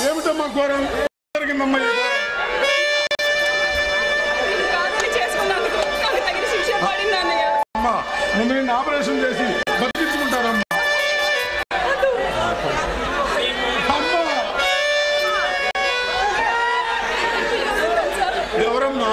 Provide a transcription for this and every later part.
ఏమిటమ్మా ఘోరం జరిగిందమ్మా? అమ్మా ముందు నిన్ను ఆపరేషన్ చేసి బతికించుకుంటారమ్మా. అమ్మా ఎవరమ్మా?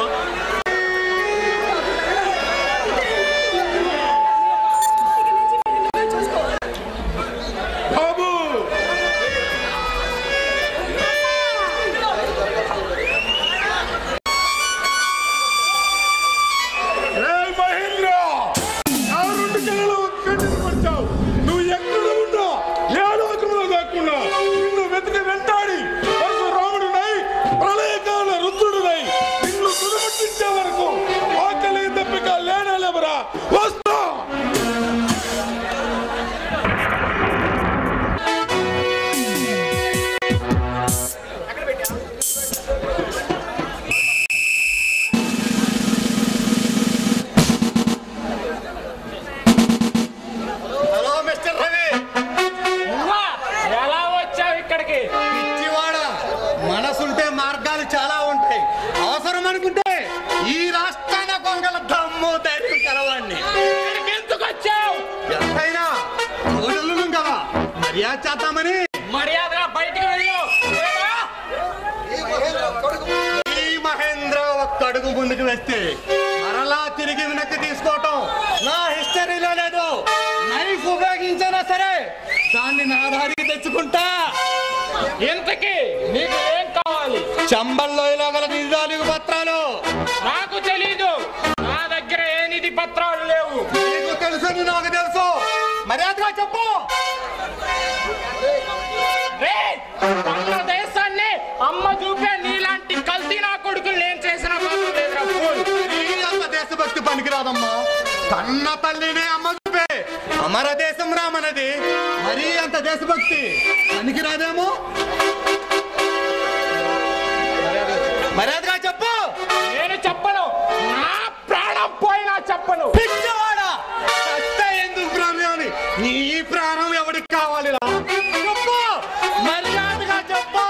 మనసుంటే మార్గాలు చాలా ఉంటాయి. అవసరం అనుకుంటే ఈ రాష్ట్రాన కొంగల దమ్ము ధైర్యం కలవాడిని. ఎందుకు వచ్చావు? ఎంతైనా రోజులు కదా మర్యాద చేద్దామని. మర్యాదగా బయటికి వెళ్ళు. ఈ మహేంద్ర ఒక్క అడుగు ముందుకు వేస్తే మరలా తిరిగి వెనక్కి తీసుకోవటం నా హిస్టరీలో లేదు. నైఫ్ ఉపయోగించినా సరే దాన్ని నా దారికి తెచ్చుకుంటా. ఇంతకీ నీకు ఏం కావాలి? చంబల్లోయలో గల నిజాలు పత్రాలు. నాకు తెలీదు, నా దగ్గర ఏ నిధి పత్రాలు లేవు. నీకు తెలుసు, నాకు తెలుసు. మర్యాదగా చెప్పు. దేశాన్ని అమ్మ చూపే నీలాంటి కల్తీ నా కొడుకులు నేను చేసిన దేశభక్తి పనికిరాదమ్మా. కన్న తల్లినే అమ్మ చూపే అమర దేశం రామన్నది. మరీ అంత దేశభక్తి పనికిరాదేమో. మర్యాదగా చెప్పు. నేను చెప్పను, నా ప్రాణం పోయినా చెప్పను. పిచ్చవాడా, ఎందుకు ప్రాణం? నీ ప్రాణం ఎవరికి కావాలి? చెప్పు, మర్యాదగా చెప్పు.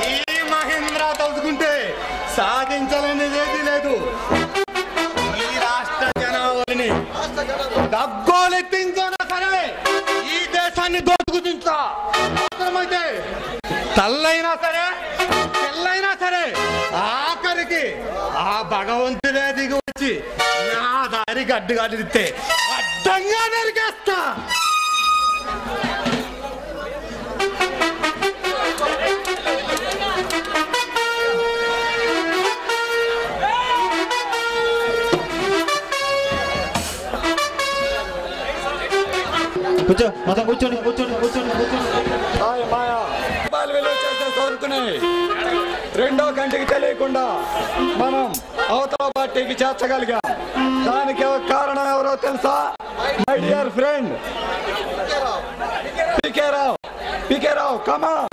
ఈ మహేంద్ర తలుచుకుంటే సాధించాలనేది లేదు. ఈ రాష్ట్ర జనాభాని దగ్గోలెత్తించా సరే ఈ దేశాన్ని దోచుకుతించా. అవసరమైతే తల్లైనా సరే తెల్లైనా సరే ఆఖరికి ఆ భగవంతుడే దిగి వచ్చి నా దారికి అడ్డుగా నిలిస్తే అడ్డంగా నరికేస్తా. కూర్చో, మొత్తం కూర్చోండి కూర్చోండి కూర్చోండి కూర్చోండి. రెండో కంటికి తెలియకుండా మనం అవతల పార్టీకి చేర్చగలిగాం. దానికి కారణం ఎవరో తెలుసా? My dear friend PK Rao. Come on.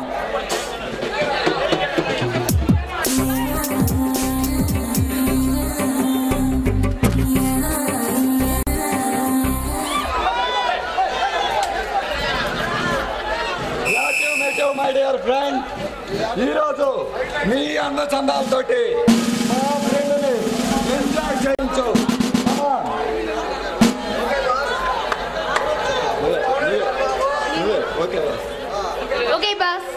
Friend, ఈరోజు మీ అన్న చందాలతోటి మా ఫ్రెండ్ని ఎంజాయ్ చేయించు. Okay boss.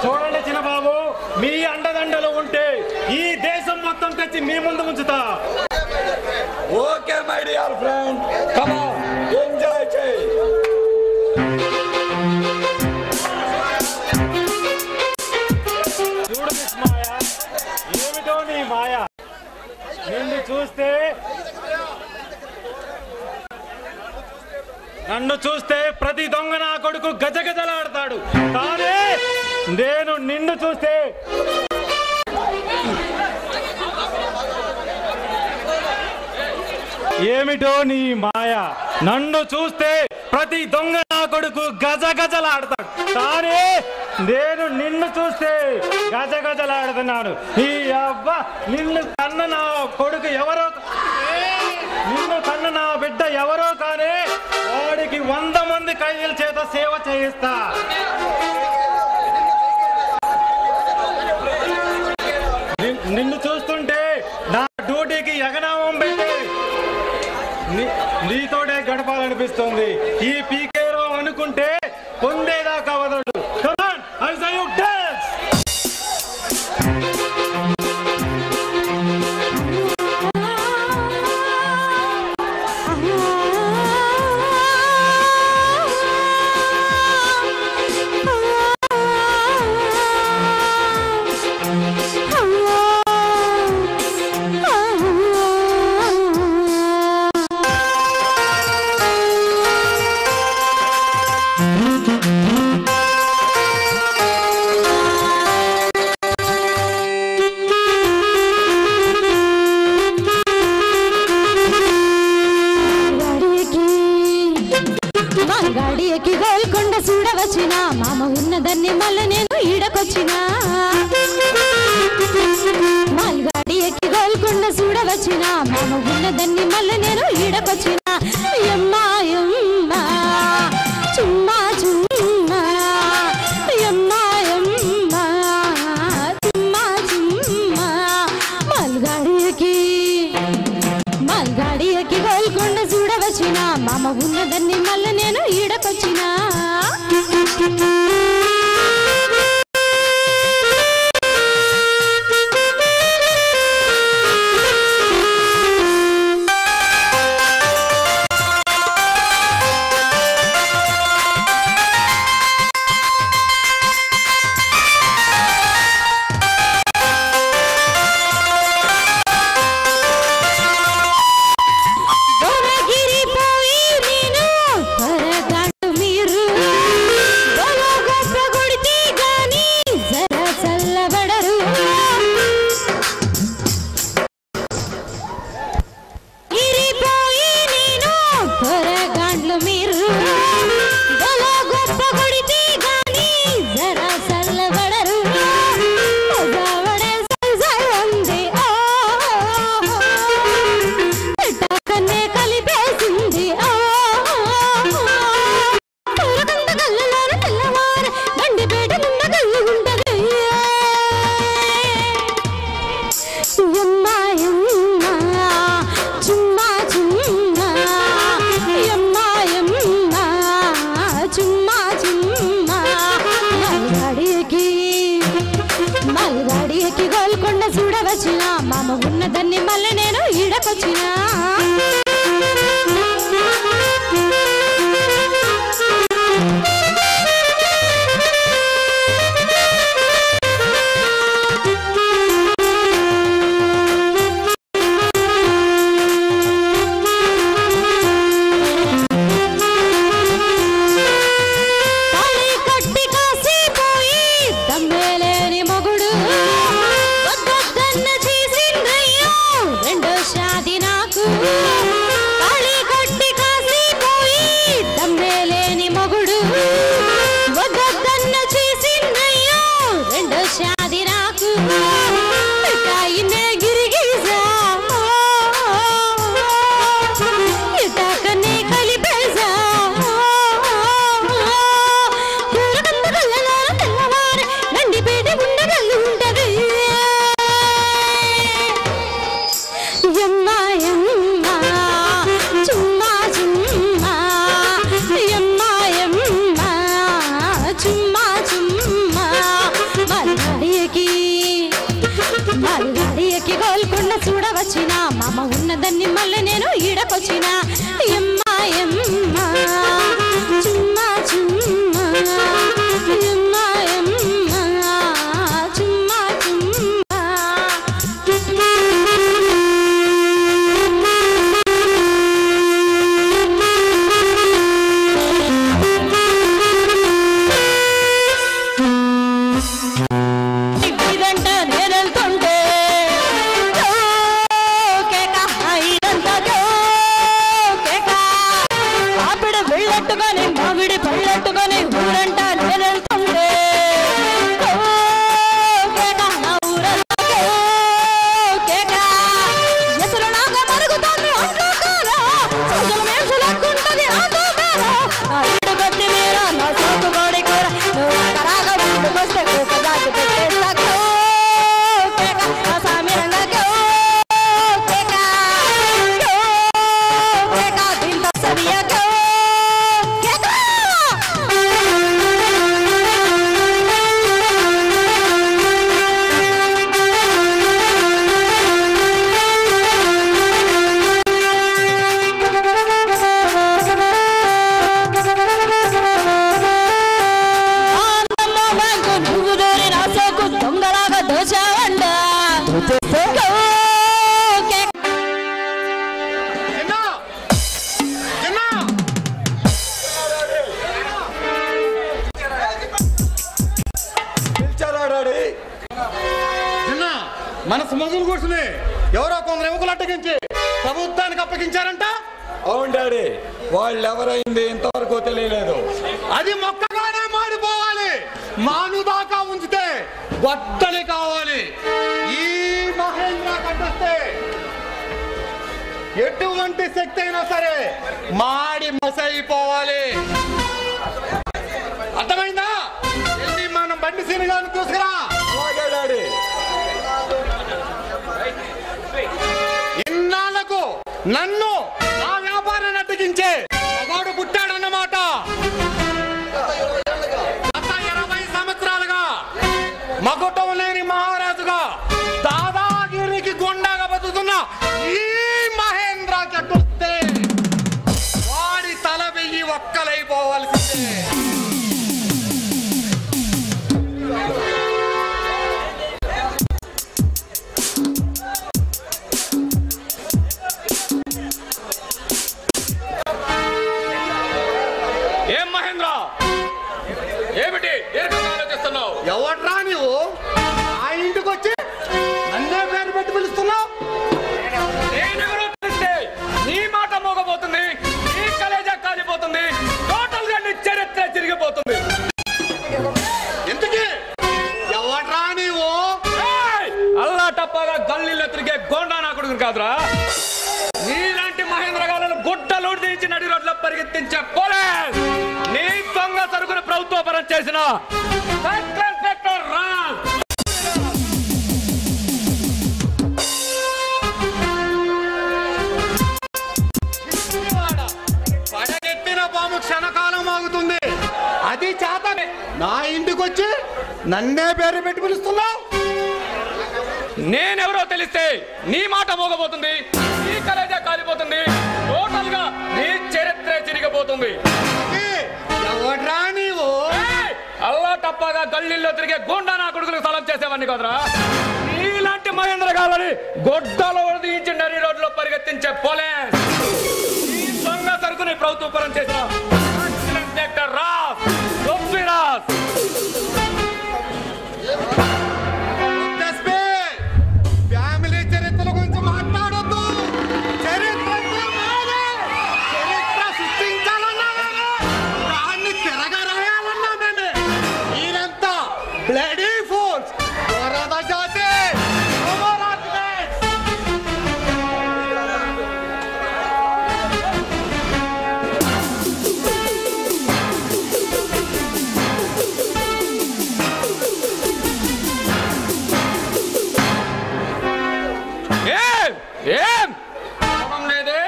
చూడండి చిన్నబాబు, మీ అండదండలు ఉంటే ఈ దేశం మొత్తం తెచ్చి మీ ముందు ఉంచుతా. Okay my dear friend, come on enjoy చేయి. చూడు మిస్ మాయ, ఏమిటో నీ మాయ. నన్ను చూస్తే ప్రతి దొంగ నా కొడుకు గజగజలాడతాడు. కానీ నేను నిన్ను చూస్తే ఏమిటో నీ మాయ. నన్ను చూస్తే ప్రతి దొంగ నా కొడుకు గజగజలాడతాడు. కానీ నేను నిన్ను చూస్తే గజగజలాడుతున్నాను. ఈ అవ్వ నిన్ను కన్న నా కొడుకు ఎవరో, నిన్ను కన్న నా బిడ్డ ఎవరో కానీ వాడికి 100 మంది ఖైదీల చేత సేవ చేయిస్తా. నిన్ను చూస్తుంటే నా డ్యూటీకి ఎగనామం పెట్టి నీతోటే గడపాలనిపిస్తుంది. ఈ పీకేలో అనుకుంటే పొందేదాకా వదలడు. ఉన్నదాన్ని మళ్ళీ నేను ఈడకొచ్చినా. మాల్గాడి ఎక్కి గోల్కొండ చూడవచ్చినా. మామ ఉన్నదాన్ని మళ్ళీ నేను ఈడకొచ్చినా. యమ్మా యమ్మా చుమ్మా చుమ్మా, యమ్మా యమ్మా చుమ్మా చుమ్మా. మాల్గాడి ఎక్కి గోల్కొండ చూడవచ్చినా. మామ ఉన్నదాన్ని మళ్ళీ నేను ఈడకొచ్చినా. మామ ఉన్నదాన్ని మళ్ళీ నేను ఈడకొచ్చినా. రెండో షాది నాకు నటించి ప్రభుత్వానికి అప్పగించారంట. అవును డాడీ, వాళ్ళు ఎవరైంది ఇంతవరకు తెలియలేదు. అది మొక్కగానే మాడిపోవాలి, మాను దాకా ఉంచితే బట్టలు కావాలి. ఈ మహేంద్ర కట్టొస్తే ఎటువంటి శక్తి అయినా సరే మాడి మసైపోవాలి. అర్థమైందా? వెళ్ళి మనం బండి సినిమాని చూసుకురా. అలాగే డాడీ. ఇన్నాళ్లకు నన్ను నా వ్యాపారాన్ని అడ్డగించే మగాడు పుట్టాడన్నమాట. గత 20 సంవత్సరాలుగా మగుటం లేని మహారాజుగా దాదాగిరికి గుండాగా బతుకుతున్న ఈ మహేంద్ర కట్టొస్తే వాడి తల వెయ్యి ఒక్కలైపోవాల్సిందే. ఏం మహేంద్ర, ఏమిటి ఆలోచిస్తున్నావు? ఎవట్రా నువ్వు ఆ ఇంటికి వచ్చి నన్నే పేరు పెట్టి పిలుస్తున్నావు? నేనెవరో తెలిస్తే నీ మాట మోగబోతుంది, నీ కలేజా కాలిపోతుంది, టోటల్ గా నీ చరిత్ర తిరిగిపోతుంది. ఎందుకే ఎవట్రా నీవు? అల్లా టప్పాగా గల్లీలో తిరిగే గోండా నా కొడుకుని కాదురా. నీలాంటి మహేంద్ర గాలను గుడ్డలు దించి నడి రోడ్లో పరిగెత్తించే పోలీస్, నీ దొంగ సరుకును ప్రభుత్వ పరం చేసిన ఇన్స్పెక్టర్ రాజ్. పడగెత్తిన పాము క్షణకాలం ఆగుతుంది, అది చేతనే. నా ఇంటికి వచ్చి నన్నే పేరు పెట్టి పిలుస్తున్నావు? నేనెవరో తెలిస్తే నీ మాట మోగబోతుంది, నీ కలేజా కాలిపోతుంది, టోటల్ గా నీ చరిత్ర చిరిగిపోతుంది. ఎవడ్రా నీవు? అల్లా టప్పాగా గల్లీల్లో తిరిగే గుండా నా కొడుకులకు సలం చేసేవాడిని కదరా. నీలాంటి మహేంద్ర గాలని గొడ్డలో వదిలించి నరి రోడ్లో పరిగెత్తించే పోలీస్, ఈ దొంగ సరుకుని ప్రభుత్వ పరం చేసిన ఇన్స్పెక్టర్ రాజ్, రాజ్. ఫ్యామిలీ చరిత్ర గురించి మాట్లాడొద్దు. చరిత్ర సృష్టించాలన్నా దాన్ని తిరగరాయాలన్నా ఈయనంతా బ్లడీ ఫోర్స్ వరద జాతి. ఏం లేదే,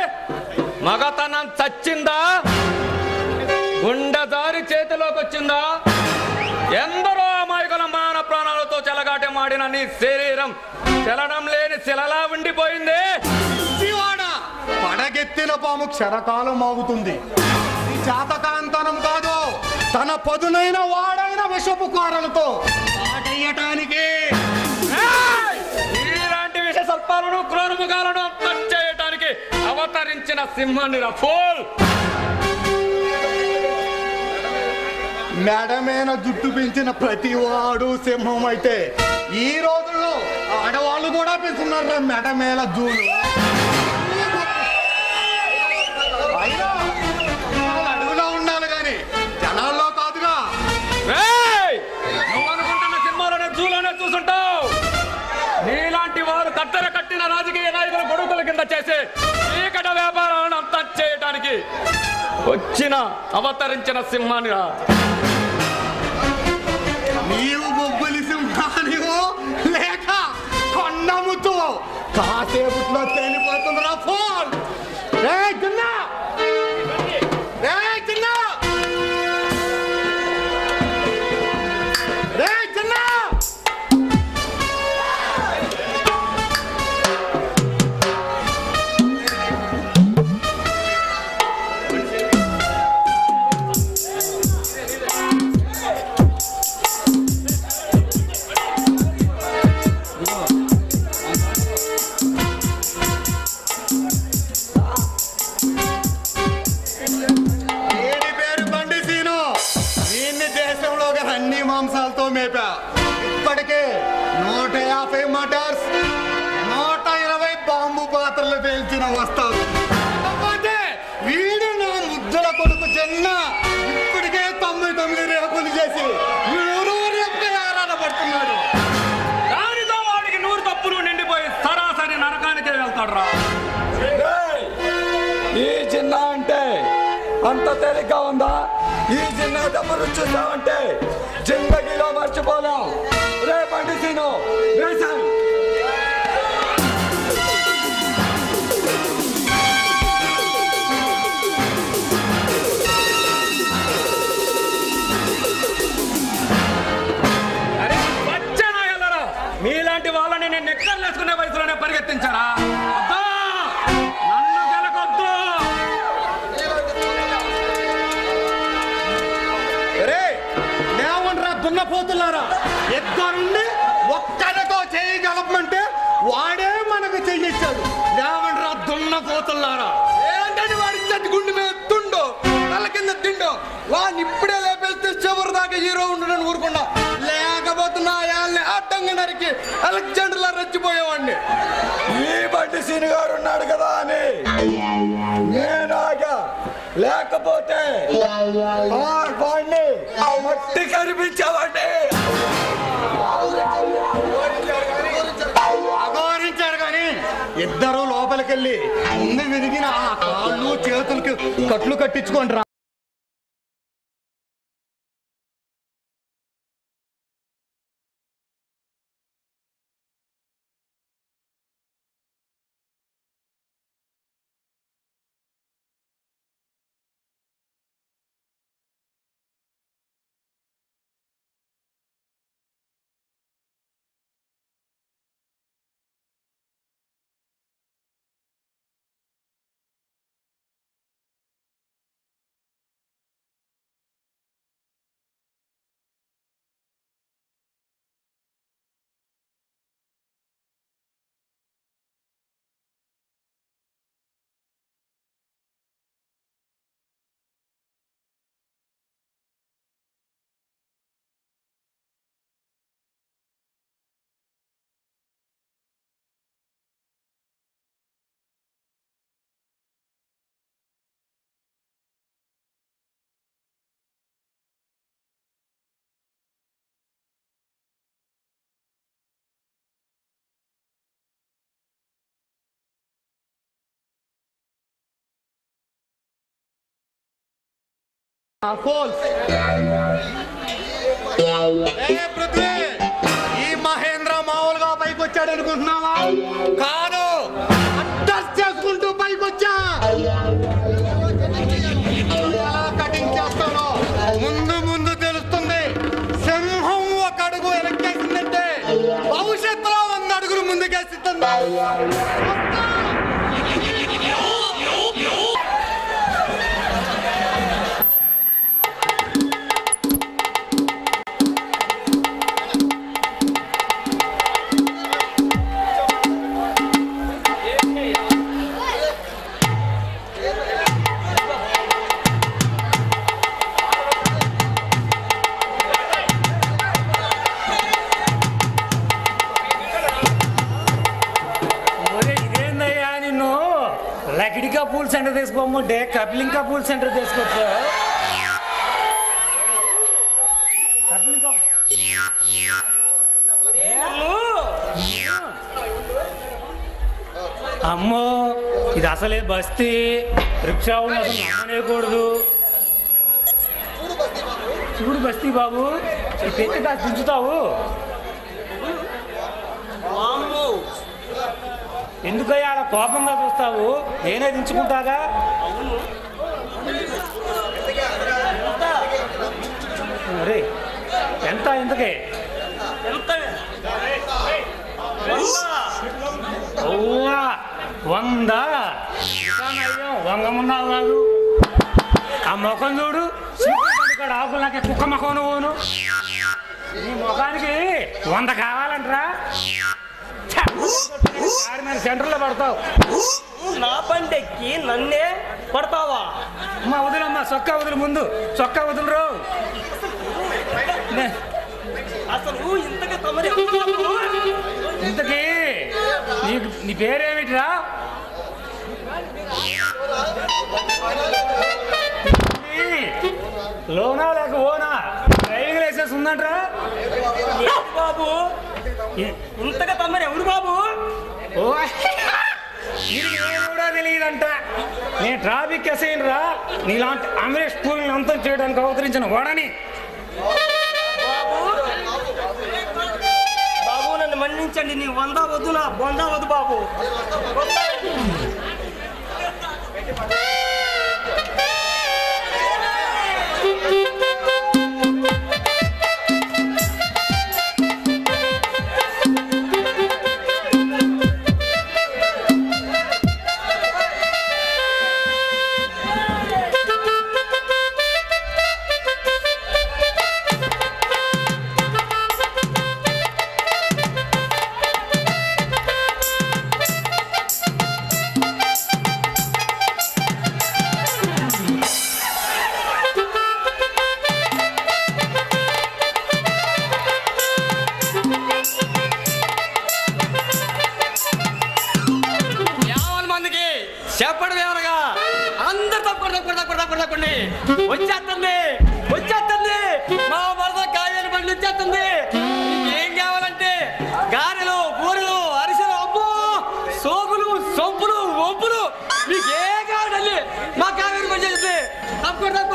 మగతనం చచ్చిందా? గుండెదారి చేతిలోకి వచ్చిందా? ఎందరో అమాయకుల మాన ప్రాణాలతో చెలగాట మాడిన నీ శరీరం చలనం లేని శిలలా ఉండిపోయింది. పడగెత్తిన పాము క్షణకాలం ఆగుతుంది. చేతకాంతనం కాదు, తన పదునైన వాడైన విషపు కూరలతో పాటయ్యటానికి ఇలాంటి విష సర్పాలను క్రూరముగాలను చేయటానికి అవతరించిన సింహాన్ని ఫోల్. మెడమేన జుట్టు పెంచిన ప్రతి వాడు సింహం అయితే ఈ రోజుల్లో ఆడవాళ్ళు కూడా పెంచున్నారు మెడమేల జూలు. అడుగులో ఉండాలి కానీ జనాల్లో కాదుగా. నువ్వు అనుకుంటున్న సినిమాలోనే జూలోనే చూసుంటావు. నీలాంటి వారు కత్తెర కట్టిన రాజకీయ నాయకుల కొడుకుల కింద చేసే చీకట వ్యాపారాలను అంతా చేయడానికి వచ్చిన అవతరించిన సింహానిగా. నీవు బొబ్బులి సింహానివో లేక కొండముతో కాసేపుట్లో తేలిపోతుందిరా ఫోన్. చిన్నా చిన్నా చిన్నా చేస్తాడు రా. ఈ జిన్నా అంటే అంత తేలిగ్గా ఉందా? ఈ జిన్నా దెబ్బ రుచి చూసామంటే జిందగీలో మర్చిపోలేం. రేపండి సీను వేసాను. మీలాంటి వాళ్ళని నేను నెక్కలు వేసుకునే వయసులోనే పరిగెత్తించారా? నన్ను గెలకొద్దు. నేమంటారా దున్నపోతున్నారా? ఇద్దరుండి ఒక్కడితో చేయగలమంటే వాడే మనకు చెయ్యించాడు. నేమంటారా దున్నపోతున్నారా? ఏంటని వాడి చెట్టు గుండె మీద తుండో తల కింద తిండో వాడిని ఇప్పుడే లేపేస్తే చివరి దాకా హీరో ఉండడం ఊరుకున్నా. లేకపోతే నా యాల్ని అడ్డంగా నరికి అలెగ్జాండర్ లా రెచ్చిపోయేవాడిని. ఈ బండి సీని గారు ఉన్నాడు కదా అని నేనాగా, లేకపోతే వాడిని మట్టి కనిపించేవాడిని. అగౌరించారు కానీ ఇద్దరు లోపలికెళ్ళి ముందు విరిగిన ఆ కాళ్ళు చేతులకి కట్లు కట్టించుకోండి రా. ఈ మహేంద్ర మామూలుగా పైకి వచ్చాడు అనుకుంటున్నావా? కాదు, అడ్జస్ట్ చేసుకుంటూ పైకి వచ్చా. ఎలా కటింగ్ చేస్తానో ముందు ముందు తెలుస్తుంది. సింహం ఒక అడుగు వెనక్కేసిందంటే భవిష్యత్తులో 100 అడుగులు ముందుకేస్తుంది. లకిడికా పూల్ సెంటర్ తీసుకోమంటే కపిలింకా పూల్ సెంటర్ తీసుకోవచ్చు. అమ్మో, ఇది అసలే బస్తీ. రిక్షా ఉన్న అనేకూడదు. చూడు బస్తీ బాబు, పెట్టి కాస్త దించుతావు. ఎందుకయ్యా అలా కోపంగా చూస్తావు? నేనే దించుకుంటాగా. అరే ఎంత ఇంతకే? 100. వంగమున్నావు కాదు. ఆ ముఖం చూడు, ఇక్కడ ఆకులు నాకే కుక్క ముఖం నువ్వును. నీ ముఖానికి 100 కావాలంటరా? సెంటర్లో పడతావు. నా బండెక్కి నన్నే పడతావా? అమ్మా వదులమ్మా, చొక్కా వదులు. ముందు చొక్కా వదులురు. అసలు ఇంతకీ తమరి ఇంతకీ నీ పేరేమిట్రా? లోనా లేక ఓనా? డ్రైవింగ్ లైసెన్స్ ఉందంటరా బాబు? ఇంతగా తమరు ఎవరు బాబు? ఓ తెలియదంట. నేను ట్రాఫిక్ ఎస్ఐన్ రా, నీలాంటి అమరేష్ పూరిని అంతం చేయడానికి అవతరించిన వాడని. బాబు నన్ను మన్నించండి. నీ వంద వద్దు, నా బొంద వద్దు బాబు. చెప్పడం ఏమనగా అందరు తప్పకుండా వచ్చేస్తుంది మా వరద కాయలు బండి వచ్చేస్తుంది. ఏం కావాలంటే గారెలు, పూరలు, అరిసెలు, అబ్బో సోపులు, సొంపులు, వంపులు మీకు ఏం కావాలండి మా కావేరి బండి చేస్తుంది. తప్పకుండా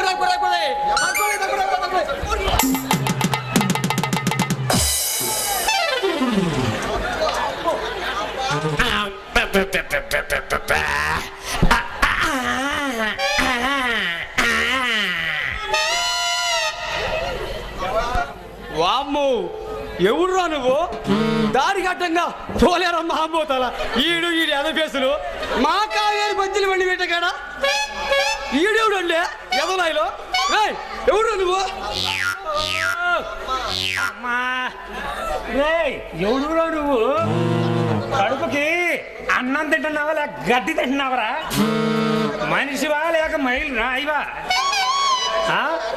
వామ్మో ఎవడురా నువ్వు? దారి గట్టంగా పోలేరమ్మా అమ్మోతాల ఈడు ఎదఫేసులు మా కావేరి బజ్జీలు బండి పెట్టగాడా ఈడెవడు అండి ఎదనాయిలో ఎవడురా నువ్వు? ఎవడురా నువ్వు? కడుపుకి అన్నం తింటున్నావా లేక గడ్డి తింటున్నావరా? మనిషివా లేక మైలు రాయివా?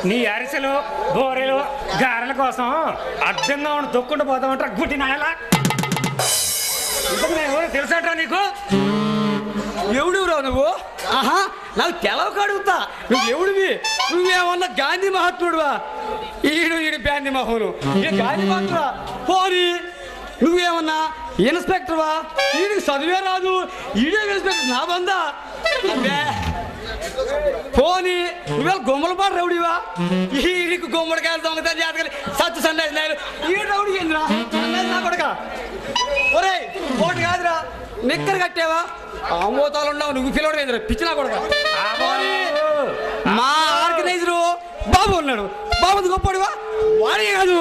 నీ అరిసెలు, బోరెలు, గారెల కోసం అడ్డంగా ఉండి తొక్కుంటూ పోతామంటారా గుడ్డి నాయలా? తెలుసా నీకు? ఎవడురా నువ్వు? ఆహా నాకు తెలవక అడుగుతా. నువ్వు ఎవడివి? నువ్వేమన్నా గాంధీ మహాత్ముడువా? ఈడు గాంధీ మహోను గాంధీ మహాత్ముడా? పోనీ నువ్వేమన్నా ఇన్స్పెక్టర్వా? ఈడికి చదివే రాదు, ఈడే ఇన్స్పెక్టర్ నా బందా? పోనీ నువ్వే గుమ్మలపాటు రౌడివా? ఈడికి గుమ్మడికాయలు దొంగతనం జాతకాలు సత్తు సండేసినాయలు ఈ రౌడి ఏంద్రా నా కొడక? ఒరే ఓటు కాదురా, నిక్కరు కట్టావా? ఆమోతాలు ఉన్నావు నువ్వు పిల్లడు ఏంద్రా పిచ్చిన కొడక? మా ఆర్గనైజరు బాబు ఉన్నాడు. బాబు గొప్పడివా? వాడే కాదు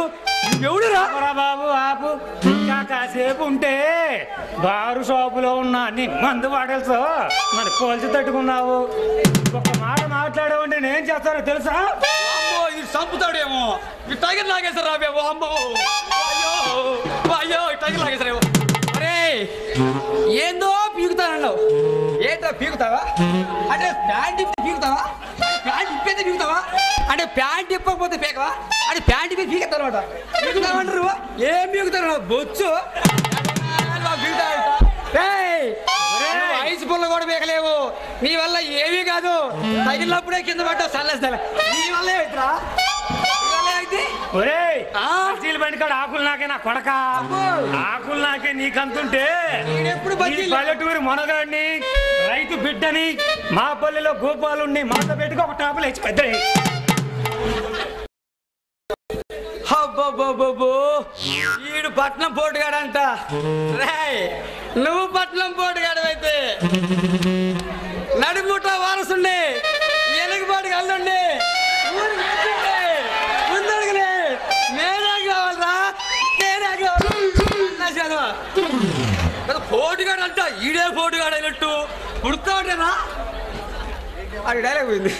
ఎవడురా? బాబు ఆపు, ఇంకా కాసేపు ఉంటే బారు షాపులో ఉన్నా నీ మందు వాడల్సో మరి పోల్చి తట్టుకున్నావు. ఒక మాట మాట్లాడావంటే నేను చేస్తానో తెలుసా? అమ్మో ఇది చంపుతాడేమో. ఈ టైగర్ లాగేశారు రాబేమో. అమ్మో అయ్యో టైగర్ లాగేశారేమో. అరే ఏందో పీకుతానన్నావు. ఏంట్రా పీకుతావా? అంటే ప్యాంట్ ఇప్పి పీకుతావా? ప్యాంట్ ఇప్పైతే పీకుతావా? అంటే ప్యాంట్ ఇప్పకపోతే పీకవా? అంటే ప్యాంట్ ఇప్పి పీకెత్తారు అనమాట. పీకుతామంటారు. ఏం పీకుతారు? బొచ్చు ఐసు పుల్ల కూడా పీకలేవు. నీ వల్ల ఏమీ కాదు. తగిలినప్పుడే కింద పడ్డావు సల్లేస్తా. నీ వల్ల ఏమిట్రా? బండి కాడ ఆకులు నాకే నా కొడక. ఆకులు నాకే నీకంతుంటే పల్లెటూరు మొనగాడిని, రైతు బిడ్డని, మా పల్లెలో గోపాలుని మాట పెట్టుకో ఒక టాపులు ఇచ్చి పెద్ద. ఈడు పట్నం పోటుగాడంట. నువ్వు పట్నం పోటుగాడవైతే నడుముట వారసుండే, ఎలుగుబాటుగా అల్లుండే, ముందడుగులే నేనే కావాలరా, నేనే కావాలి. పోటుగాడంట. ఈడే పోటుగాడైనట్టు పుడుతా ఉంటానా? అది డైలాగ్ పోయింది.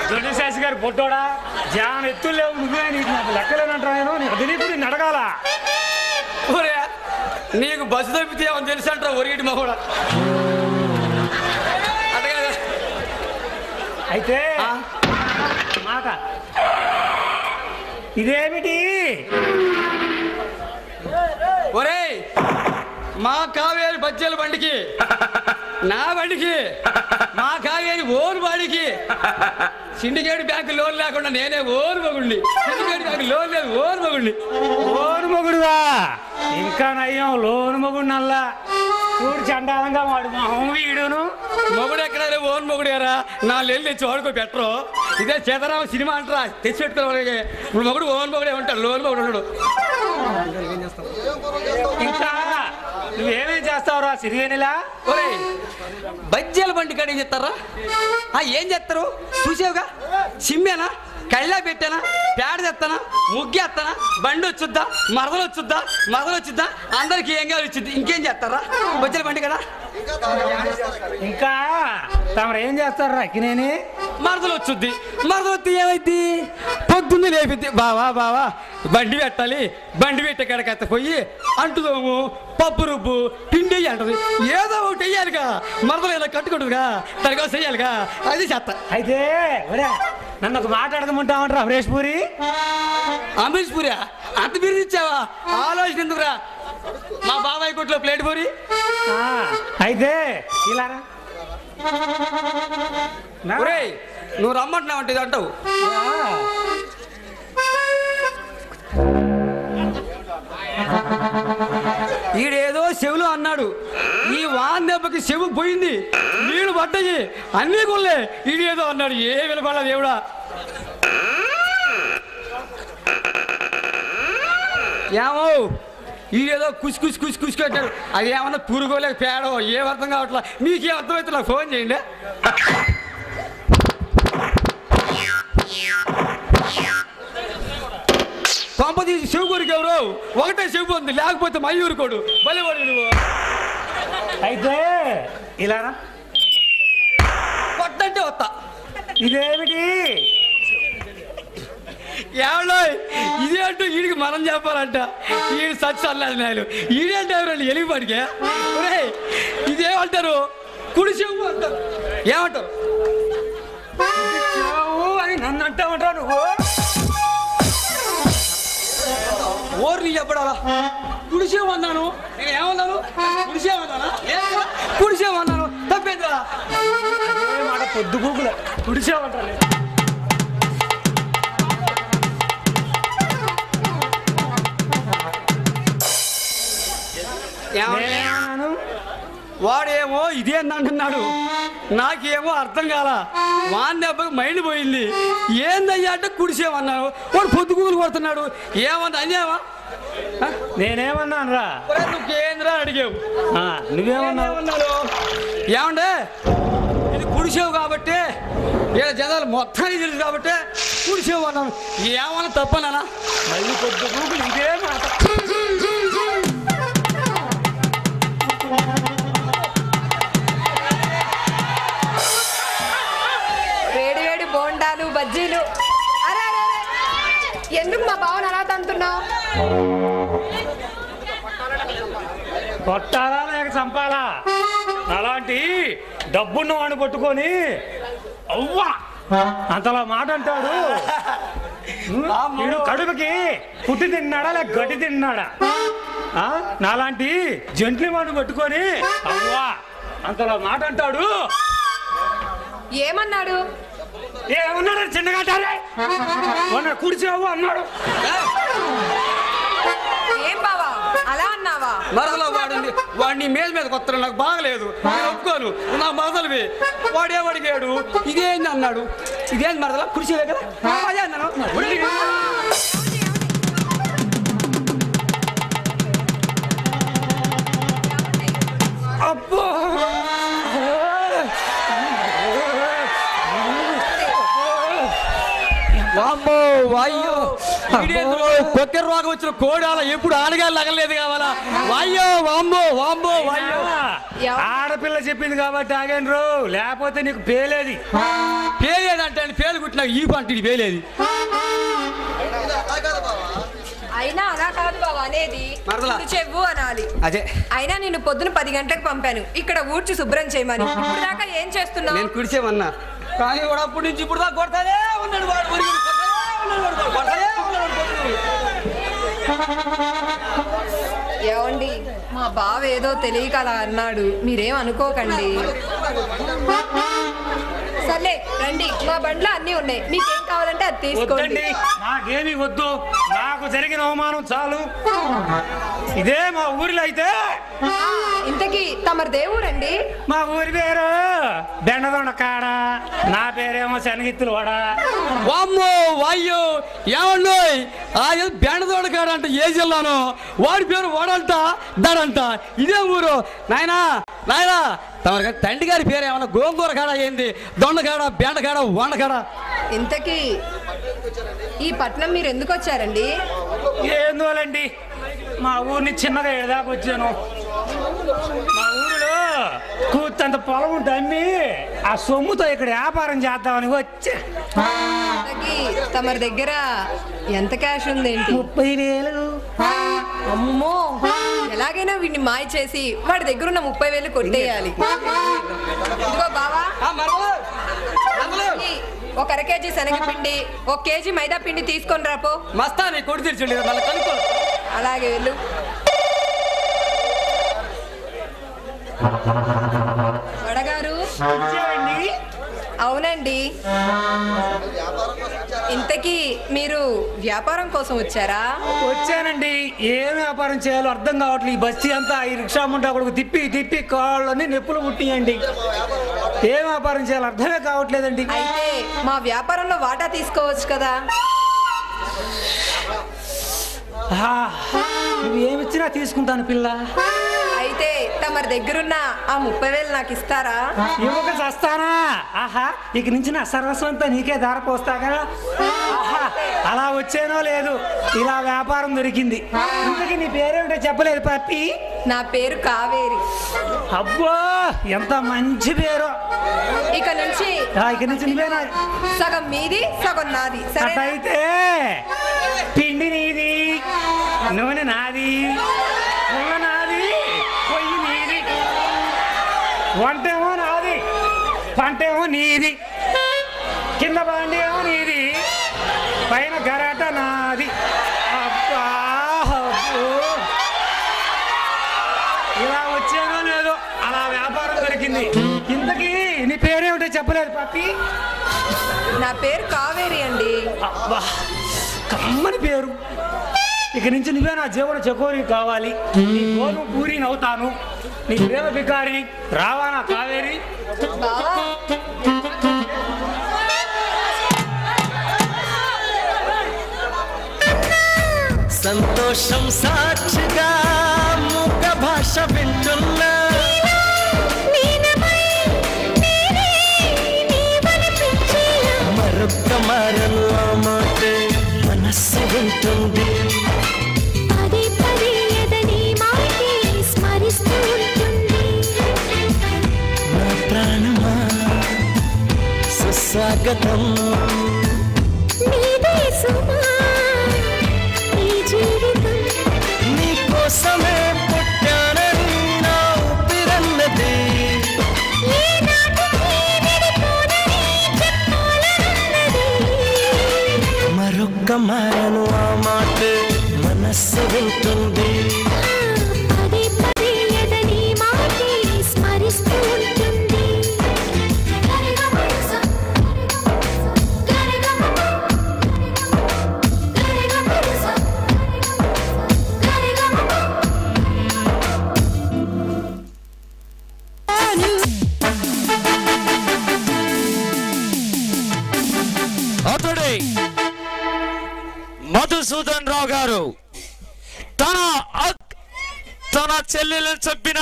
దొడ్డిశాసి గారు పొట్టోడా జాన్ ఎత్తులు లేవు. నువ్వే నీకు నాకు లెక్కలేనంటా. నేను తెలియదు నిన్ను అడగాల. నీకు బస్సు తప్పితే ఏమని తెలుసు అంటారా? ఒరిగిటి మా కూడా అయితే మాట ఇదేమిటి? ఒరే మా కావేరి బజ్జీల బండికి నా బండికి మా కావేరి ఓన్ బాడికి సిండికేట్ బ్యాంకు లోన్ లేకుండా నేనే ఓన్ మగుడిని. సిండికేట్ బ్యాంకు లోన్ లేదు, ఓన్ మగుడిని. ఓన్ మొగుడువా? ఇంకా నయ్యం లోన్ మొగుడు నల్లా చూడు చండాలంగా వాడు మొహం వీడును. మొగుడు ఎక్కడ ఓన్ మొగుడేరా? నా లేని తెచ్చి వాడుకో పెట్టరు. ఇదే సీతారామ సినిమా అంటారా తెచ్చి పెట్టుకోవాలి. ఇప్పుడు మొగుడు ఓన్ మొగుడే ఉంటాడు, లోన్ మొగుడు ఉంటాడు. ఇంకా నువ్వేమేం చేస్తావురా సిరివేనిలా? బజ్జీల బండి కాడ ఏం చేస్తారా? ఏం చేస్తారు చూసావుగా? సిమ్మేనా, కళ్ళ పెట్టానా, పేడ తెస్తానా, ముగ్గేస్తానా, బండి వచ్చుద్దా, మరదలు వచ్చుద్దా, అందరికి ఏం కావాలి వచ్చింది. ఇంకేం చేస్తారా బజ్జీల బండి కదా? ఇంకా తమరు ఏం చేస్తారా అక్కినేని? మరదలు వచ్చుద్ది. మరదలు వస్తే ఏమైద్ది? పొద్దున్నే లేపిద్ది, బావా బండి పెట్టాలి, బండి పెట్టే కాడకత్త పోయి అంటుదోము, పప్పు రుబ్బు, పిండి అంటది. ఏదో ఒకటి వెయ్యాలిగా, మరదలు ఏదో కట్టుకుంటుందిగా, దానికోసం వెయ్యాలిగా, అది చేస్తా. అయితే నన్ను ఒక మాట అడగమంటామంటారా అమరేష్ పూరి? అమరీష్ పూరి అంత బిరుదు ఇచ్చావా? ఆలోచన ఎందుకురా? మా బాబాయ్ కొట్లో ప్లేట్ పూరి. అయితే ఇలారా నువ్వు రమ్మంటున్నావు అంటే ఇది అంటావు. ఈడేదో చెవులు అన్నాడు, ఈ వాన్ దెబ్బకి చెవు పోయింది, నీళ్లు పడ్డాయి, అన్నీ కొల్లే. ఈడేదో అన్నాడు, ఏ వినపడలేదు దేవుడా. ఏమో ఈడేదో కుసి అంటాడు. అది ఏమన్నా పురుగోలేక పేడో ఏం అర్థం కావట్లా. మీకేం అర్థమైతే నాకు ఫోన్ చేయండి. పంప తీసి చెవు కొరికెవరు? ఒకటే చెవు ఉంది, లేకపోతే మయూరుకోడు బలివాడు నువ్వు. అయితే ఇలారా కొట్టంటే వస్తా. ఇదేమిటి? ఏమన్నా ఇదే అంటూ వీడికి మనం చెప్పాలంట. వీడు సచ్చి అల్లాది నాయలు. ఈడేంటే ఎవరండి ఎలిగిపాడికే? ఇదేమంటారు? కుడి చెవు అంటారు. ఏమంటారు? అని నన్ను అంటామంటావు నువ్వు? ఓర్ని చెప్పడాలా? కుడిసేమన్నాను, నేను ఏమన్నాను? కుడిసేమన్నాను తప్పేందా? మాట పొద్దు గూగుల కుడిసేమంటారు. వాడేమో ఇదేంది అంటున్నాడు, నాకేమో అర్థం కాల. వాన్ దెబ్బకి మైండ్ పోయింది. ఏందయ్యా అంటే కుడిసేమన్నాను, వాడు పొద్దుగూలు కొడుతున్నాడు. ఏమన్నా అన్యావా? నేనేమన్నాను రా? నువ్వు కేంద్రా అడిగావు, నువ్వేమన్నావు? ఏమండే ఇది కుడిసేవు కాబట్టి ఏదో జనాలు మొత్తానికి తెలుసు కాబట్టి కుడిసేవు అన్నాను. ఏమన్నా తప్పనా? మళ్ళీ పొద్దుగూలు ఇదే మాట. వేడి బోండాలు బజ్జీలు. అరే ఎందుకు మా బావని అలా తంటున్నావు? కొట్టాలా లేక చంపాలా? అలాంటి డబ్బున్న వాడిని పట్టుకొని అవ్వా అంతలా మాట అంటాడు. వీడు కడుపుకి పుట్టి తిన్నాడా లేక గడ్డి తిన్నాడా? నాలాంటి జంట్లి వాడిని పట్టుకొని అవ్వా అంతలా మాట అంటాడు. ఏమన్నాడు? ఏమన్నాడు? చిన్నగాటారే కుడిచావు అన్నాడు. ఏం బావా అలా అన్నావా? మరదలో వాడింది, వాడిని మీద కొత్తలు నాకు బాగలేదు, నేను ఒప్పుకోను. నా మరదలువి వాడేమడిగాడు, ఇదేంది అన్నాడు. ఇదేంది మరదల కుడిచేవే కదా, అదే అన్నాను. అబ్బో వాయ్యో కొక్కెర రోగం వచ్చిన కోడాల ఎప్పుడు ఆడగాలు లగలేదు కావాలా? వాయ్యో వాంబో వాయ్యో. ఆడపిల్ల చెప్పింది కాబట్టి ఆగాను రో, లేకపోతే నీకు పేలేది. పేలేదంటే పేలు కుట్టినా ఈ పంట పేలేది. అయినా అలా కాదు బావా అనేది, చెవు అనాలి. అదే అయినా నేను పొద్దున 10 గంటలకు పంపాను ఇక్కడ ఊడ్చి శుభ్రం చేయమని. ఇప్పుడు దాకా ఏం చేస్తున్నావు? నేను కుడిచేమన్నా, కానీ వాడు అప్పటి నుంచి ఇప్పుడు దాకా కొడతానే ఉన్నాడు. వాడు ఏమండి మా బావ ఏదో తెలియక అలా అన్నాడు, మీరేం అనుకోకండి. సర్లే రండి, మా బండ్లో అన్నీ ఉన్నాయి, మీకేం కావాలంటే అది తీసుకోండి. నాకేమీ వద్దు, నాకు జరిగిన అవమానం చాలు. ఇదే మా ఊరిలో అయితే. ఇంతకీ తమరు దేవురండి? మా ఊరి పేరు బెండదొండ కాడ, నా పేరేమో శనగిత్తులు వాడ. వామ్మో వాయ్యో ఏమన్నోయ్, ఆ బెండదోడ కాడ అంటే ఏ జిల్లానో, వాడి పేరు వాడంట దడంట, ఇదే ఊరు. నాయనా నాయనా తమరి తండ్రి గారి పేరు ఏమన్నా గోంగూర కాడ అయింది, దొండకాడ బెండకాడ వండకాడ. ఇంతకీ ఈ పట్నం మీరు ఎందుకు వచ్చారండి? ఏందోలండి, మా ఊరిని చిన్నగా ఎడదాకా వచ్చాను. మా ఊరిలో కూతంత పొలం ఉంటే అమ్మి ఆ సొమ్ముతో ఇక్కడ వ్యాపారం చేద్దామని వచ్చా. ఇంతకీ తమరి దగ్గర ఎంత క్యాష్ ఉందేంటి? 30,000. అమ్మో, ఎలాగైనా వీడిని మాయ చేసి వాడి దగ్గర ఉన్న 30,000 కొట్టేయాలి. ఇదిగో బావా, ఒక అర కేజీ శనగపిండి, 1 కేజీ మైదా పిండి తీసుకొని రాపో. మస్తాని కొడు తీర్చండి, మళ్ళీ కనుక్కో. అలాగే వెళ్ళు. వడగారు. అవునండి. ఇంతకీ మీరు వ్యాపారం కోసం వచ్చారా? వచ్చానండి. ఏం వ్యాపారం చేయాలో అర్థం కావట్లేదు. ఈ బస్తీ అంతా ఈ రిక్షా ముంటా కొడుకు తిప్పి తిప్పి కాళ్ళని నొప్పులు పుట్టియండి. ఏం వ్యాపారం చేయాలో అర్థమే కావట్లేదండి. అయితే మా వ్యాపారంలో వాటా తీసుకోవచ్చు కదా. నువ్వు ఏమిచ్చినా తీసుకుంటాను పిల్ల. అయితే తమరి దగ్గరున్న ఆ 30,000 నాకు ఇస్తారా? ఇవ్వక చస్తానా? ఆహా, ఇక నుంచి నా సర్వస్వం అంతా నీకే దారపోస్తాగా. ఆహా, అలా వచ్చేనో లేదు, ఇలా వ్యాపారం దొరికింది. ఇంతకీ నీ పేరేమిటో చెప్పలేదు పప్పి. నా పేరు కావేరి. అబ్బో, ఎంత మంచి పేరు. ఇక నుంచి నువ్వేనా? సగం మీది సగం నాది. సరే అయితే పిండి నీది, నూనె నాది, పుల్ల నాది, పొయ్యి నీది, వంటేమో నాది, పంటేమో నీది, కింద బండి ఏమో నీది, పైన గరాట నాది. అబ్బా, ఇలా వచ్చేదో లేదో అలా వ్యాపారం దొరికింది. ఇంతకీ నీ పేరేమిటో చెప్పలేదు పప్పి. నా పేరు కావేరి అండి. అబ్బా, కమ్మని పేరు. ఇక నుంచి నువ్వే నా జీవన చకోరి కావాలి. నీ గోను పూరి నవ్వుతాను, నీ ప్రేమ బికారిని రావా నా కావేరి. సంతోషం సాక్షిగా ముఖ భాష వింటున్నా, మరొక్క మారను ఆ మాట మనస్సు వింటుంది. పదే పదే ఎదని మాటే స్మరిస్తూ ఉంటుంది. నా ప్రాణమా సుస్వాగతం, నీదే సుమా ఈ జీవితం. నీ కోసమే పుట్టానని నా ఊపిరన్నది. మరొక్క మారను ఆ మాట మనస్సు వింటుంది. పదే పదే ఎదని మాటే స్మరిస్తూ ఉంటుంది. అతడే మధుసూదన్ రావు గారు తన చెల్లెలను చంపిన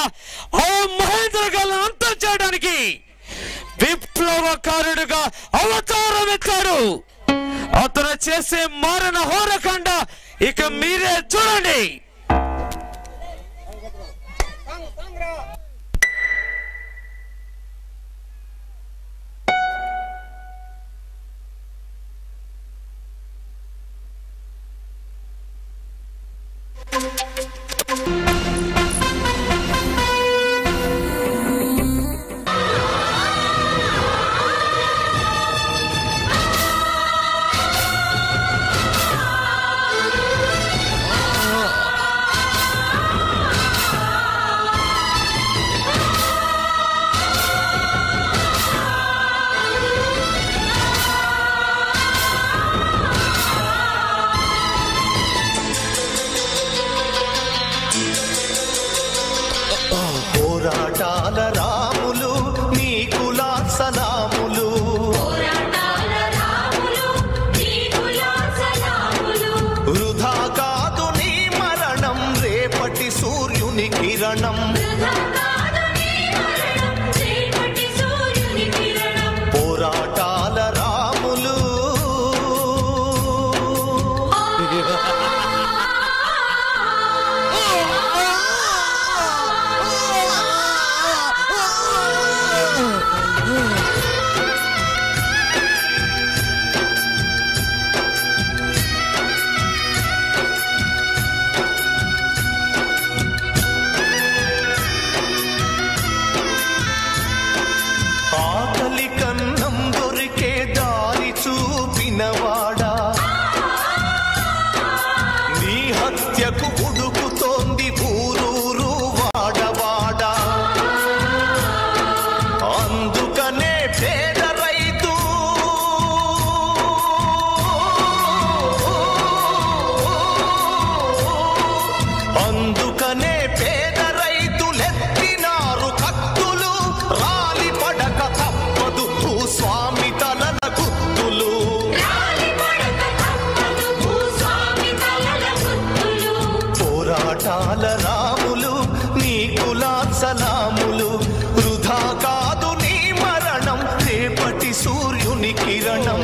ఆ మహేంద్ర గారిని అంతం చేయడానికి విప్లవకారుడిగా అవతారం ఎత్తాడు. అతను చేసే మారణ హోరకాండ ఇక మీరే చూడండి. పోరాటాల రాములు ఆకలి కన్నం దొరికే దారి చూపినవాడా నీ హత్యకు ఉడుకుతోంది ఊరూరు వాడవాడా అందుకనే పేద రైతు అందుకనే పేద రైతులెత్తినారు కత్తులు రాలి పడక తప్పదు భూస్వామి తలల గుర్తులు పోరాటాల రాములు నీ కులాసలాములు వృధా కాదు నీ మరణం రేపటి సూర్యుని కిరణం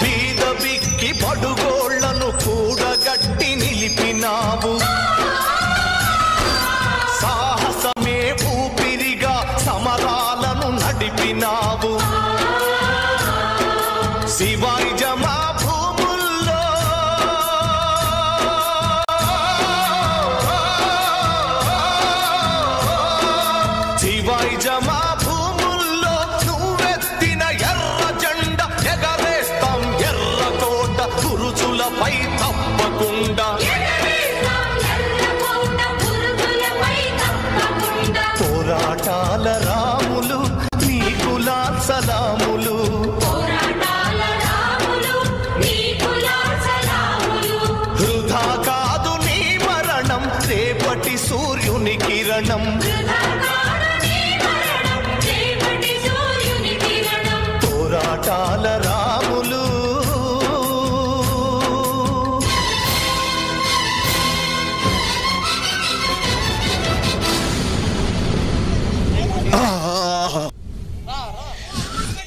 బీద బిక్కి బడుగోళ్లను కూడగట్టి నిలిపినావు సాహసమే ఊపిరిగా సమరాలను నడిపినావు శివాయి జమా భూముల్లో శివాయి జమా భూముల్లో నువ్వెత్తిన ఎర్ర జెండ ఎగరేస్తాం ఎర్ర కోట గురుజులపై తప్పకుండా పోరాటాల రాములు నీ కులాసలాములు వృధా కాదు నీ మరణం రేపటి సూర్యుని కిరణం పోరాటాల రాములు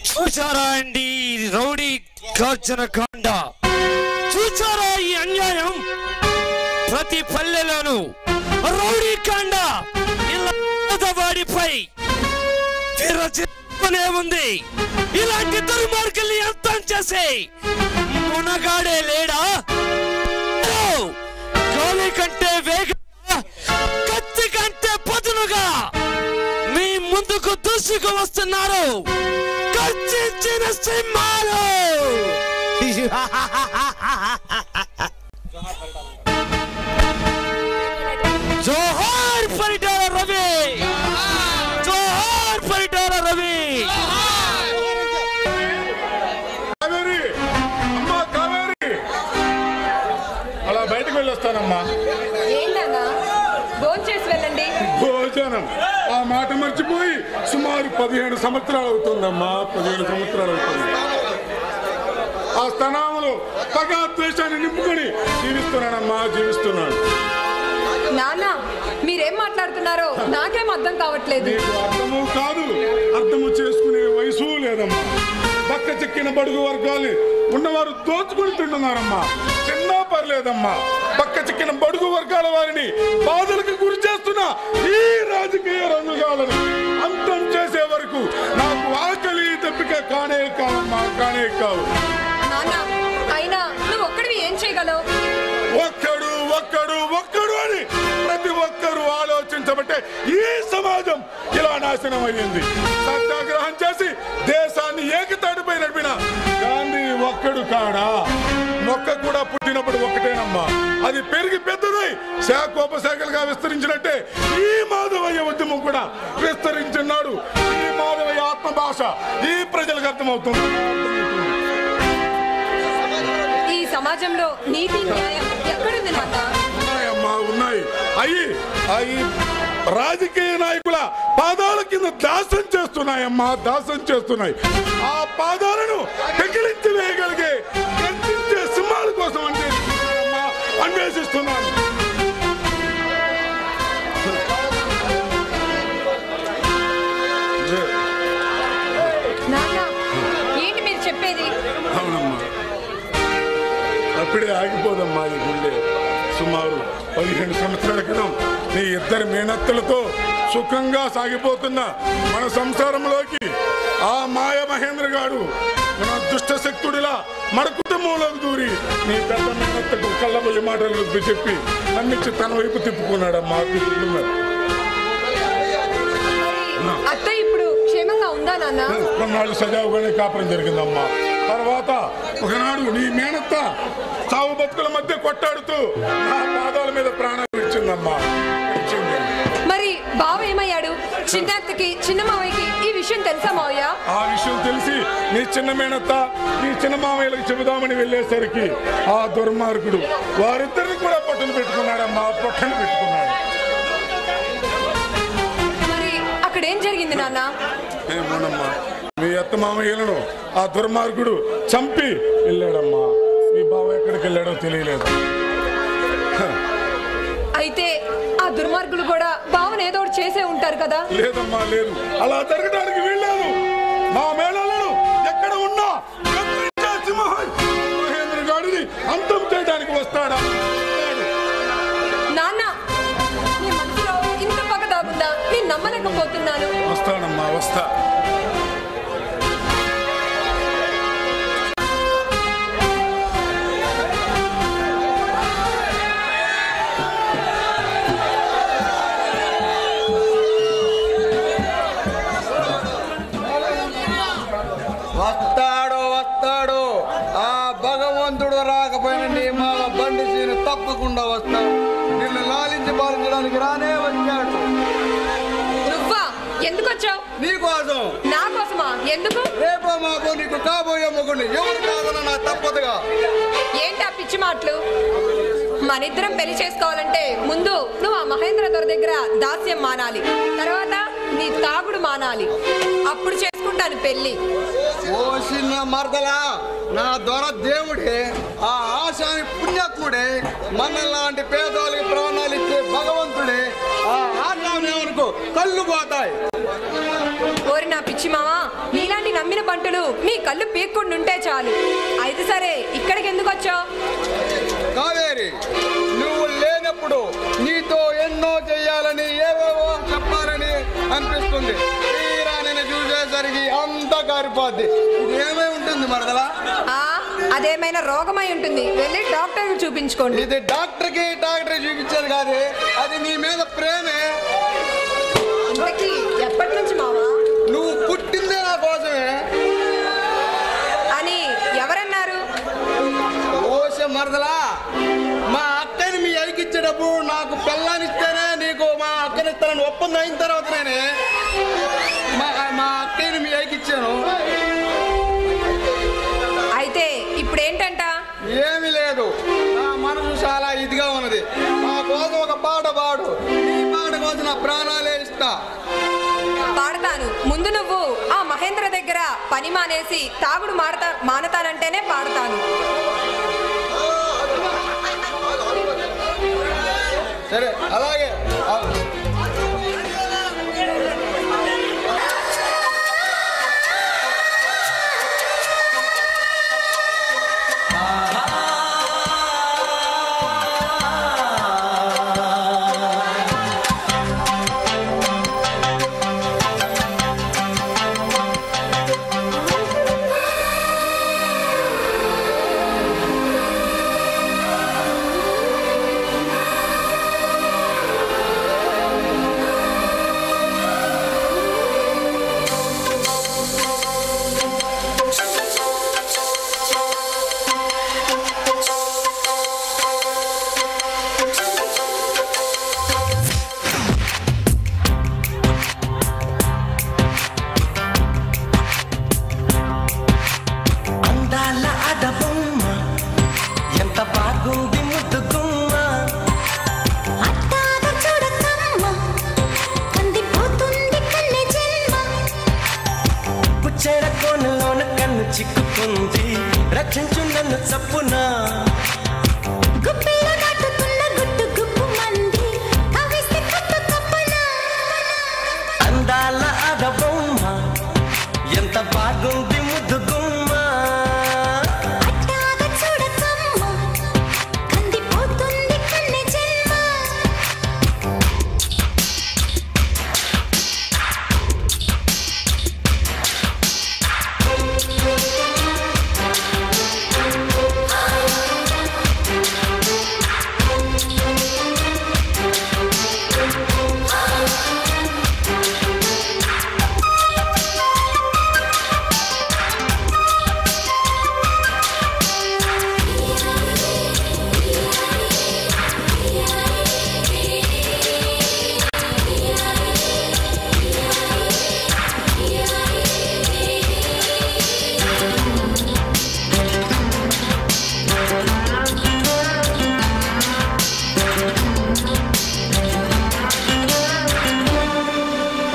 చూచారా అండి రౌడీ గర్జన కాండ చూచారా ఈ అన్యాయం ప్రతి పల్లెలోనూ రౌడీ కాండ వాడిపై విరచిస్తూనే ఉంది ఇలాంటి దుర్మార్గుల్ని అంతం చేసే మునగాడే లేడా గాలి కంటే వేగంగా కత్తి కంటే పదునుగా మీ ముందుకు దూసుకు వస్తున్నారు గర్జించిన సింహాలు జోహార్ పరిటాల రవి జోహార్ పరిటాల రవి అమ్మా కావేరి అలా బయటకు వెళ్ళొస్తానమ్మా ఏంటన్నా భోంచేసి వెళ్ళండి భోజనం ఆ మాట మర్చిపోయి సుమారు 15 సంవత్సరాలు అవుతుందమ్మా 15 సంవత్సరాలు అవుతుంది ఆ స్థానంలో పగా ద్వేషాన్ని నింపుకొని జీవిస్తున్నానమ్మా జీవిస్తున్నాను నాన్న మీరేం మాట్లాడుతున్నారో నాకేం అర్థం కావట్లేదు అర్థము కాదు అర్థము చేసుకునే వయసు లేదమ్మా పక్క చెక్కిన బడుగు వర్గాలు ఉన్నవారు దోచుకుని తింటున్నారమ్మా తిన్నా పర్లేదమ్మా పక్క చెక్కిన బడుగు వర్గాల వారిని బాధలకు గురి చేస్తున్న ఈ రాజకీయ రంగుగాలను అంతం చేసే వరకు నాకు ఆకలి తప్పిక కానే కావమ్మా కానే కావు అయినా నువ్వు ఒక్కడివి ఏం చేయగలవు ఒక్కడు ఒక్కడు ఒక్కడు అని ప్రతి ఒక్కరూ ఆలోచించబట్టే ఈ సమాజం ఇలా నాశనం అయ్యింది సత్యాగ్రహం చేసి దేశాన్ని ఏకతాటిపై నడిపిన గాంధీ ఒక్కడు కాడా? మొక్క కూడా పుట్టినప్పుడు ఒక్కటేనమ్మా. అది పెరిగి పెద్దదై శాఖోపశాఖలుగా విస్తరించినట్టే ఈ మాధవయ్య ఉద్యమం కూడా విస్తరించున్నాడు. ఈ మాధవయ్య ఆత్మ భాష ఈ ప్రజలకు అర్థమవుతుంది. ఈ సమాజంలో నీతి న్యాయం ఎక్కడుంది నాన్న? ఉన్నాయమ్మా, ఉన్నాయి. అయి రాజకీయ నాయకుల పాదాల కింద దాసం చేస్తున్నాయమ్మా, దాసం చేస్తున్నాయి. ఆ పాదాలను పెకిలించి వేయగలిగే గర్జించే సింహాల కోసం అన్వేషిస్తున్నాను. ఏంటి మీరు చెప్పేది? అవునమ్మా, అప్పుడే ఆగిపోదమ్మా ఈ గుండె. సుమారు 15 సంవత్సరాల క్రితం నీ ఇద్దరు మేనత్తలతో సుఖంగా సాగిపోతున్న మన సంసారంలోకి ఆ మాయ మహేంద్ర గాడు మన దుష్ట శక్తుడిలా మన కుటుంబంలోకి దూరి నీ పెద్ద మేనత్తకు కళ్ళబొల్లి మాటలు చెప్పి నమ్మించి తన వైపు తిప్పుకున్నాడమ్మా. తిప్పుకున్నాడు. అత్త ఇప్పుడు క్షేమంగా ఉందా నాన్న? కొన్నాళ్ళు సజావుగానే కాపురం జరిగిందమ్మా. తర్వాత ఒకనాడు నీ మేనత్త సాగు బతుకుల మధ్య కొట్టాడుతూ నా పాదాల మీద ప్రాణాలు ఇచ్చిందమ్మా. మరి బావ ఏమయ్యాడు? చిన్నత్తకి చిన్న మావయ్యకి ఈ విషయం తెలుసా మావయ్య? ఆ విషయం తెలిసి నీ చిన్న మేనత్త నీ చిన్న మామయ్యలకు చెబుదామని వెళ్ళేసరికి ఆ దుర్మార్గుడు వారిద్దరిని కూడా పొట్టను పెట్టుకున్నాడమ్మా, పొట్టను పెట్టుకున్నాడు. మరి అక్కడ ఏం జరిగింది నాన్న? ఏమోనమ్మా, మీ అత్త మామయ్యలను ఆ దుర్మార్గుడు చంపి వెళ్ళాడమ్మా. మీ బావ ఎక్కడికి వెళ్ళాడో తెలియలేదు. అయితే ఆ దుర్మార్గులు కూడా బావను ఏదో ఒకటి చేసే ఉంటారు కదా? లేదమ్మా, లేదు. అలా జరగడానికి వీల్లేదు. మా మేళాలను ఎక్కడ ఉన్నా మహేంద్ర గాడిని అంతం చేయడానికి వస్తాడా? నాన్న, నీ మనసులో ఇంత పగ దాగుందా? నేను నమ్మలేకపోతున్నాను. వస్తానమ్మా, వస్తా. వస్తాడు ఆ భగవంతుడు రాకపోయినా నీ మామ బండి సీను తప్పకుండా వస్తాడు. నిన్ను లాలించి పాలించడానికి రానే వచ్చాడు. నువ్వా? ఎందుకు వచ్చావు? నీకోసం. నా కోసమా? ఎందుకు? రేపో మాపో నీకు కాబోయే మొగుడిని ఎవరు కాదన్నా నాకు తప్పదుగా. ఏంటి ఆ పిచ్చి మాటలు? మనిద్దరం పెళ్లి చేసుకోవాలంటే ముందు నువ్వు ఆ మహేంద్ర దొర దగ్గర దాస్యం మానాలి, తర్వాత నీ తాగుడు మానాలి. అప్పుడు చేసుకుంటాను పెళ్లి. ఓ చిన్న మరదలా, నా దొర దేవుడే, ఆ ఆశాని పుణ్యాత్ముడే, మనలాంటి పేదవాళ్ళకి ప్రాణాలు ఇచ్చే భగవంతుడే. ఆ ఆశానేమనుకో కళ్ళు పోతాయి. ఓరి నా పిచ్చి మావా, నీలాంటి నమ్మిన పంటలు మీ కళ్ళు పీక్కుండా ఉంటే చాలు. అయితే సరే, ఇక్కడికి ఎందుకు వచ్చావు? కావేరి, నువ్వు లేనప్పుడు నీతో ఎన్నో చెయ్యాలని ఏవేవో చెప్పాలని అనిపిస్తుంది. తీరా నేను చూసేసరికి అంతా కారిపోద్ది. ఇది ఏమై ఉంటుంది మరదలా? అదేమైనా రోగమై ఉంటుంది, వెళ్ళి డాక్టర్ చూపించుకోండి. ఇది డాక్టర్ చూపించారు కాదు, అది నీ మీద ప్రేమే. ఎప్పటి నుంచి మావా? నువ్వు పుట్టిందే నా కోసమే అని ఎవరన్నారు? ఓసే మరదలా, మా అక్కని మీ అయ్యకిచ్చేటప్పుడు నాకు పెళ్ళానిస్తేనే నీకు మా అక్కనిస్తానని ఒప్పందం అయిన తర్వాతనే మా అక్కని మీ అయ్యకిచ్చాను. అయితే ఇప్పుడు ఏంటంట? ఏమీ లేదు, నా మనసు చాలా ఇదిగా ఉన్నది. నా కోసం ఒక పాట పాడు. ఈ పాట కోసం నా ప్రాణాలే ఇస్తా. పాడతాను. ముందు నువ్వు ఆ మహేంద్ర దగ్గర పని మానేసి తాగుడు మానతానంటేనే పాడతాను. సరే, అలాగే. కన్ను చిక్కుకుంది రక్షించు నన్ను చప్పున గుప్పిలో దాటుతున్న గుట్టు గుప్పు మంది కవిస్తే కట్టు తప్పన అందాల ఆడబొమ్మ ఎంత బాగుంది ముద్దు గుమ్మ అట్టాగ చూడకమ్మ కందిపోతుంది కన్నె జన్మ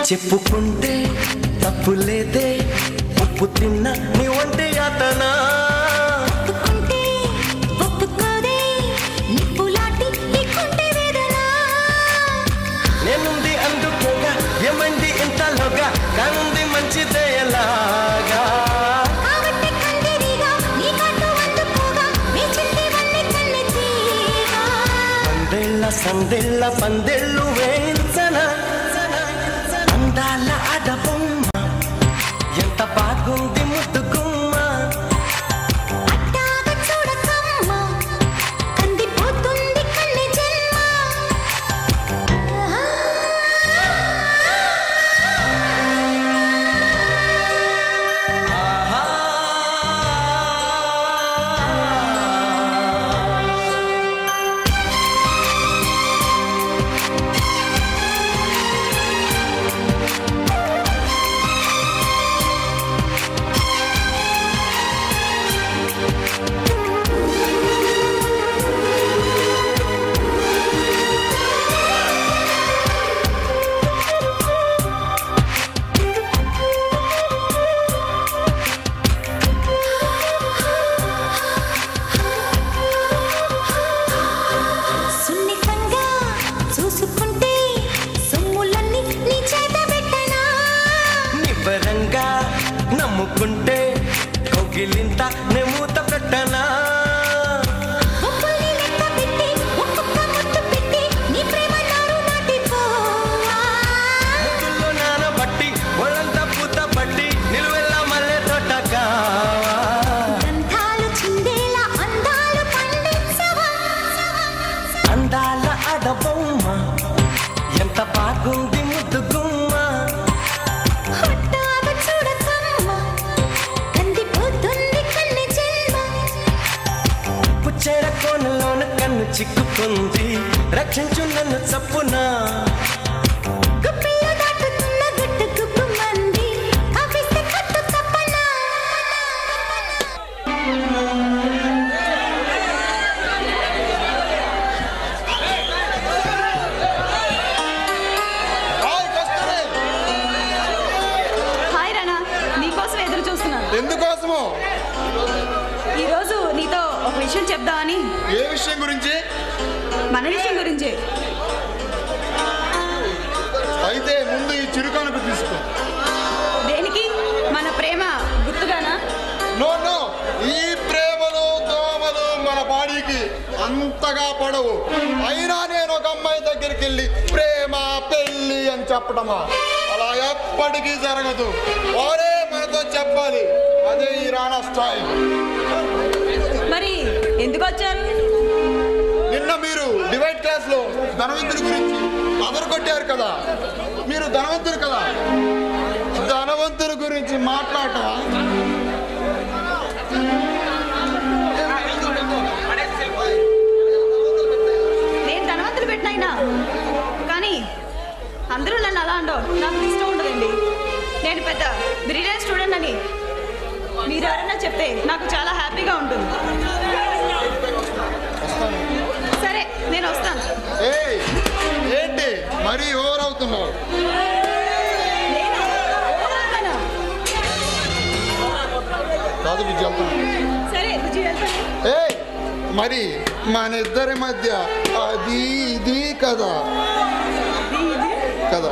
చెప్పుకుంటే తప్పు లేదే ఉప్పు తిన్న నీ ఒంటి అతనా ఒప్పుకుంటే ఒప్పుకోదే నిప్పులాంటి నీకుంటే వేదన నేనుంది అందుకోగా ఏమంది ఇంతలోగా కానుంది మంచిదే ఎలాగా కాబట్టి కందిరిగా నీకంటూ అందుకోగా వేచింది వన్ని కన్నె తీరా పందేళ్ళ సందేళ్ళ పందేళ్ళు వేయించన అందాల ఆడబొమ్మ ఎంత బాగుంది ముద్దు గుమ్మ అట్టాగ చూడకమ్మ కందిపోతుంది కన్నె జన్మ సున్నితంగా చూసుకుంటే సొమ్ములన్నీ నీ చేత పెట్టనా నిబ్బరంగా నమ్ముకుంటే కౌగిలింత నెమూత పెట్టనా ఒప్పుల్ని లెక్క పెట్టి ఒక్కొక్క ముద్దు పెట్టి నీ ప్రేమ నారు నాటిపోవా ముద్దుల్లో నానబట్టి ఒళ్ళంతా పూత పట్టి నిలువెల్ల మల్లె తోట కావా గంధాలు చిందేలా అందాలు పండించవా అందాల ఆడబొమ్మ ఎంత బాగుంది ముద్దు గుమ్మ హొట్టాగ చూడకమ్మ కందిపోతుంది కన్నె జన్మ పుచ్చేర కోనలోన కన్ను చిక్కుకుంది రక్షించు నన్ను చప్పున గుప్పిలో దాటుతున్న గుట్టు గుప్పు మంది కవిస్తే కట్టు తప్పన హాయ్ రానా నీకోసం ఎదురు చూస్తున్నాను ఎందుకోసము? ఈరోజు నీతో ఒక విషయం చెప్దామని. ఏ విషయం గురించి? మన విషయం గురించి. అయితే ముందు ఈ చిరుకానుక తీసుకో. దేనికి? మన ప్రేమ గుర్తుగానా? నో నో, ఈ ప్రేమలు దోమలు మన బాడీకి అంతగా పడవు. అయినా నేను ఒక అమ్మాయి దగ్గరికి వెళ్ళి ప్రేమ పెళ్లి అని చెప్పడమా, అలా ఎప్పటికీ జరగదు. వారే మనతో చెప్పాలి. అదే ఈ రాణా స్టైల్. మరి ఎందుకు వచ్చారు? నిన్న మీరు డివైడ్ క్లాస్ లో ధనవంతుడి గురించి అదరగొట్టారు కదా. మీరు ధనవంతుడు కదా, ధనవంతుడి గురించి మాట్లాడటమా? నేను ధనవంతులు పెట్టినైనా కానీ అందరూ నన్ను అలా అండవు. నాకు ఇష్టం ఉండదండి. నేను పెద్ద బ్రిలియంట్ స్టూడెంట్ అని మీరు ఎవరైనా చెప్తే నాకు చాలా హ్యాపీగా ఉంటుంది. సరే నేను వస్తాను. ఏంటి మరీ ఓవర్ అవుతున్నావు? రాదు బుజ్జి వెళ్తాను. సరే బుజ్జి వెళ్తాను. ఏ మరి మన ఇద్దరి మధ్య అది ఇది కదా కదా